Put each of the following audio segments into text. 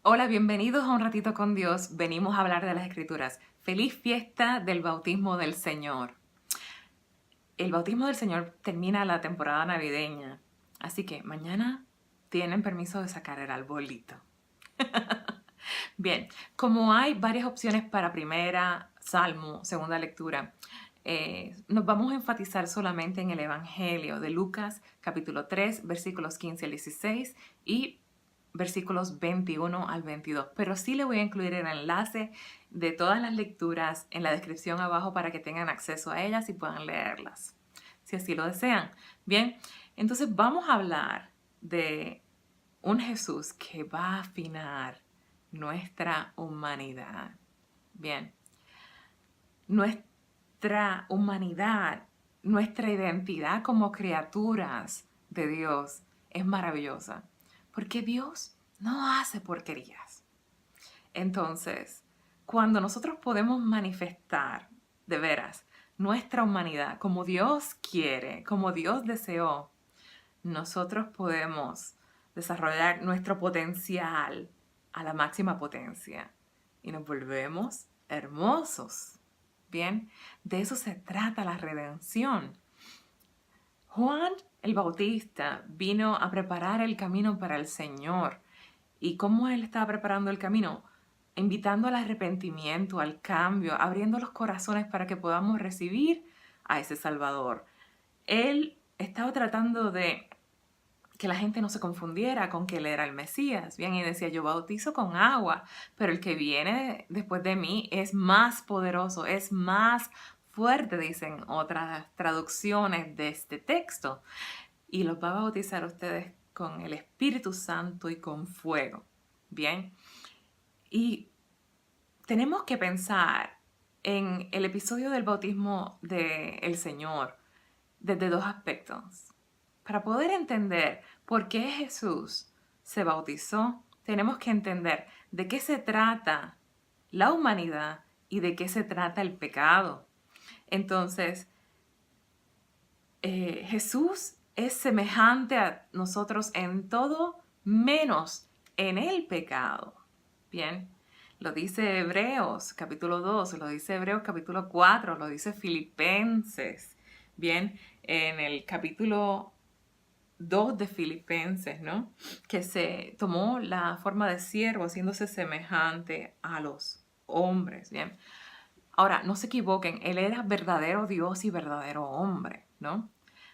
Hola, bienvenidos a Un Ratito con Dios. Venimos a hablar de las Escrituras. Feliz fiesta del bautismo del Señor. El bautismo del Señor termina la temporada navideña, así que mañana tienen permiso de sacar el arbolito. Bien, como hay varias opciones para primera, salmo, segunda lectura, nos vamos a enfatizar solamente en el Evangelio de Lucas, capítulo 3, versículos 15 al 16 y versículos 21 al 22. Pero sí le voy a incluir el enlace de todas las lecturas en la descripción abajo para que tengan acceso a ellas y puedan leerlas, si así lo desean. Bien, entonces vamos a hablar de un Jesús que va a afinar nuestra humanidad. Bien, nuestra humanidad, nuestra identidad como criaturas de Dios es maravillosa, porque Dios no hace porquerías. Entonces, cuando nosotros podemos manifestar de veras nuestra humanidad como Dios quiere, como Dios deseó, nosotros podemos desarrollar nuestro potencial a la máxima potencia y nos volvemos hermosos. Bien, de eso se trata la redención. Juan el Bautista vino a preparar el camino para el Señor. ¿Y cómo él estaba preparando el camino? Invitando al arrepentimiento, al cambio, abriendo los corazones para que podamos recibir a ese Salvador. Él estaba tratando de que la gente no se confundiera con que él era el Mesías. Bien, y decía, yo bautizo con agua, pero el que viene después de mí es más poderoso, es más fuerte, dicen otras traducciones de este texto. Y los va a bautizar a ustedes con el Espíritu Santo y con fuego. Bien, y tenemos que pensar en el episodio del bautismo del Señor desde dos aspectos. Para poder entender por qué Jesús se bautizó, tenemos que entender de qué se trata la humanidad y de qué se trata el pecado. Entonces, Jesús es semejante a nosotros en todo menos en el pecado. Bien, lo dice Hebreos capítulo 2, lo dice Hebreos capítulo 4, lo dice Filipenses. Bien, en el capítulo 2 de Filipenses, ¿no? Que se tomó la forma de siervo haciéndose semejante a los hombres, ¿bien? Ahora, no se equivoquen, él era verdadero Dios y verdadero hombre, ¿no?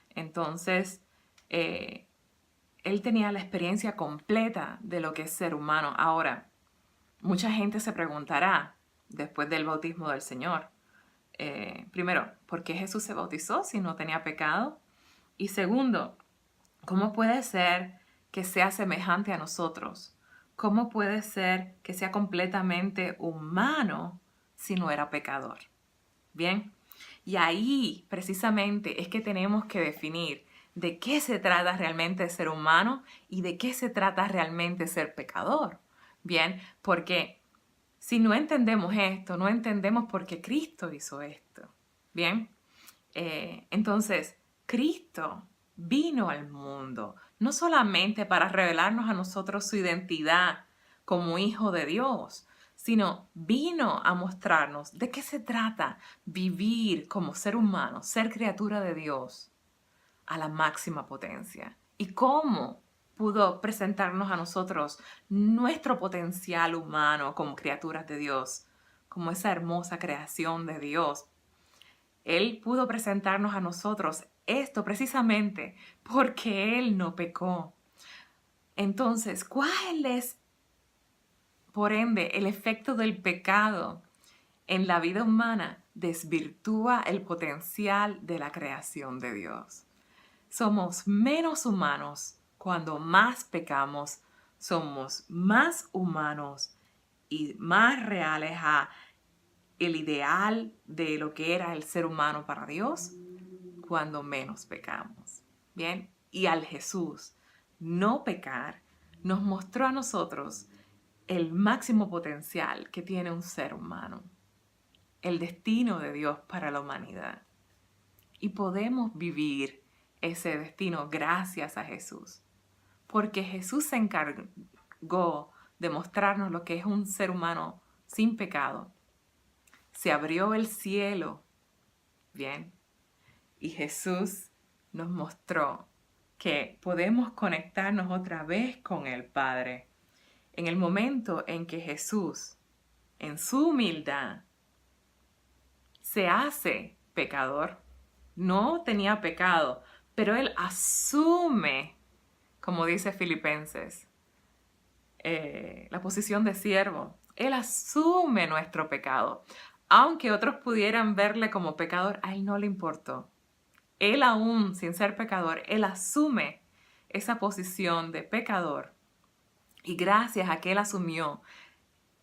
Entonces, él tenía la experiencia completa de lo que es ser humano. Ahora, mucha gente se preguntará, después del bautismo del Señor, primero, ¿por qué Jesús se bautizó si no tenía pecado? Y segundo, ¿cómo puede ser que sea semejante a nosotros? ¿Cómo puede ser que sea completamente humano si no era pecador? Bien, y ahí precisamente es que tenemos que definir de qué se trata realmente ser humano y de qué se trata realmente ser pecador. Bien, porque si no entendemos esto, no entendemos por qué Cristo hizo esto. Bien, entonces Cristo vino al mundo no solamente para revelarnos a nosotros su identidad como hijo de Dios, sino vino a mostrarnos de qué se trata vivir como ser humano, ser criatura de Dios a la máxima potencia y cómo pudo presentarnos a nosotros nuestro potencial humano como criaturas de Dios, como esa hermosa creación de Dios. Él pudo presentarnos a nosotros esto precisamente porque Él no pecó. Entonces, ¿cuál es, por ende, el efecto del pecado en la vida humana? Desvirtúa el potencial de la creación de Dios. Somos menos humanos cuando más pecamos, somos más humanos y más reales a el ideal de lo que era el ser humano para Dios cuando menos pecamos. Bien, y al Jesús no pecar nos mostró a nosotros el máximo potencial que tiene un ser humano, el destino de Dios para la humanidad. Y podemos vivir ese destino gracias a Jesús, porque Jesús se encargó de mostrarnos lo que es un ser humano sin pecado, se abrió el cielo, bien, y Jesús nos mostró que podemos conectarnos otra vez con el Padre. En el momento en que Jesús, en su humildad, se hace pecador, no tenía pecado, pero Él asume, como dice Filipenses, la posición de siervo. Él asume nuestro pecado. Aunque otros pudieran verle como pecador, a Él no le importó. Él aún, sin ser pecador, Él asume esa posición de pecador. Y gracias a que Él asumió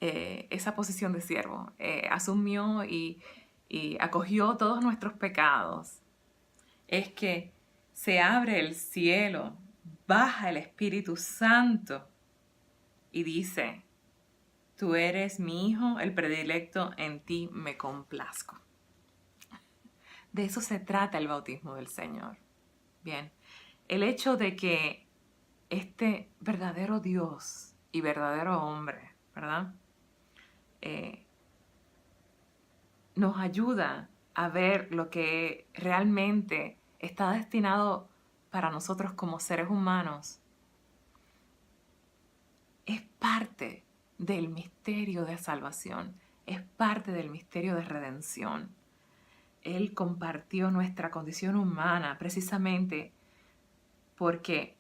esa posición de siervo, asumió y acogió todos nuestros pecados, es que se abre el cielo, baja el Espíritu Santo y dice: tú eres mi hijo, el predilecto, en ti me complazco. De eso se trata el bautismo del Señor. Bien, el hecho de que este verdadero Dios y verdadero hombre, ¿verdad? Nos ayuda a ver lo que realmente está destinado para nosotros como seres humanos. Es parte del misterio de salvación, es parte del misterio de redención. Él compartió nuestra condición humana precisamente porque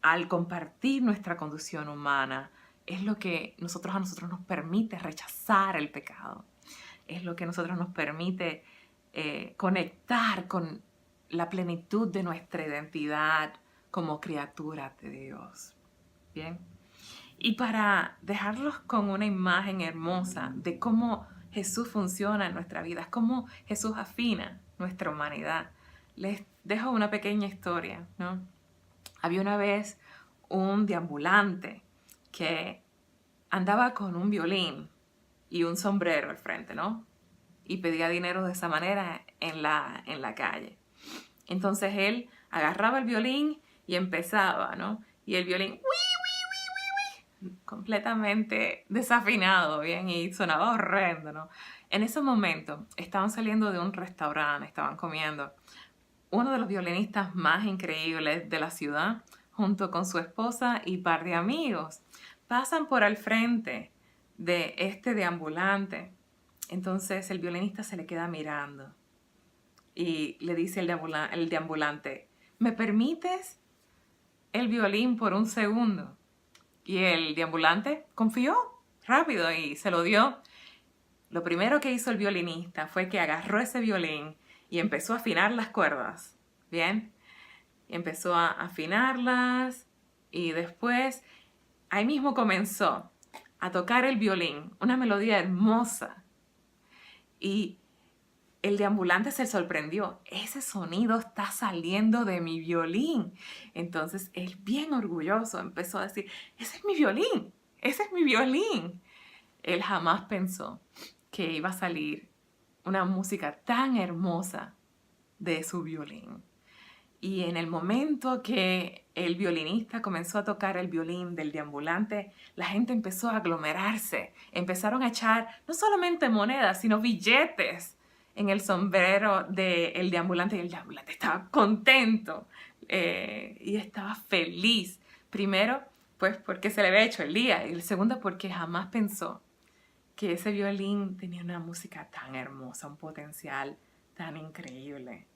al compartir nuestra condición humana es lo que a nosotros nos permite rechazar el pecado. Es lo que a nosotros nos permite conectar con la plenitud de nuestra identidad como criatura de Dios. Bien. Y para dejarlos con una imagen hermosa de cómo Jesús funciona en nuestra vida, cómo Jesús afina nuestra humanidad, les dejo una pequeña historia, ¿no? Había una vez un deambulante que andaba con un violín y un sombrero al frente, ¿no? Y pedía dinero de esa manera en la calle. Entonces él agarraba el violín y empezaba, ¿no? Y el violín completamente desafinado, bien, y sonaba horrendo, ¿no? En ese momento estaban saliendo de un restaurante, estaban comiendo. Uno de los violinistas más increíbles de la ciudad, junto con su esposa y par de amigos, pasan por al frente de este deambulante. Entonces el violinista se le queda mirando y le dice el deambulante: ¿me permites el violín por un segundo? Y el deambulante confió rápido y se lo dio. Lo primero que hizo el violinista fue que agarró ese violín y empezó a afinar las cuerdas. ¿Bien? Y empezó a afinarlas y después ahí mismo comenzó a tocar el violín, una melodía hermosa. Y el deambulante se sorprendió. Ese sonido está saliendo de mi violín. Entonces él, bien orgulloso, empezó a decir: ese es mi violín, ese es mi violín. Él jamás pensó que iba a salir una música tan hermosa de su violín. Y en el momento que el violinista comenzó a tocar el violín del deambulante, la gente empezó a aglomerarse. Empezaron a echar no solamente monedas, sino billetes en el sombrero del deambulante. Y el deambulante estaba contento y estaba feliz. Primero, pues porque se le había hecho el día. Y el segundo, porque jamás pensó que ese violín tenía una música tan hermosa, un potencial tan increíble.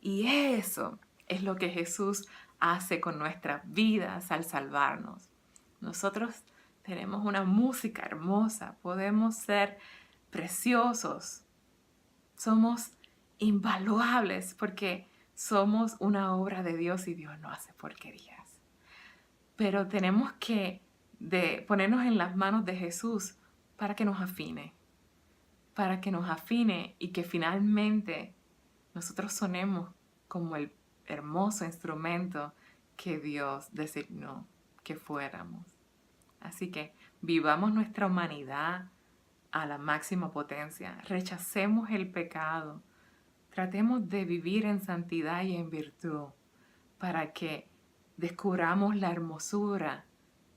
Y eso es lo que Jesús hace con nuestras vidas al salvarnos. Nosotros tenemos una música hermosa, podemos ser preciosos, somos invaluables porque somos una obra de Dios y Dios no hace porquerías. Pero tenemos que ponernos en las manos de Jesús para que nos afine y que finalmente nosotros sonemos como el hermoso instrumento que Dios designó que fuéramos. Así que vivamos nuestra humanidad a la máxima potencia, rechacemos el pecado, tratemos de vivir en santidad y en virtud para que descubramos la hermosura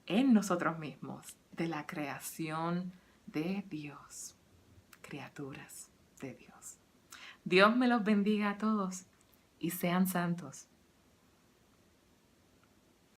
en nosotros mismos de la creación de Dios, criaturas de Dios. Dios me los bendiga a todos y sean santos.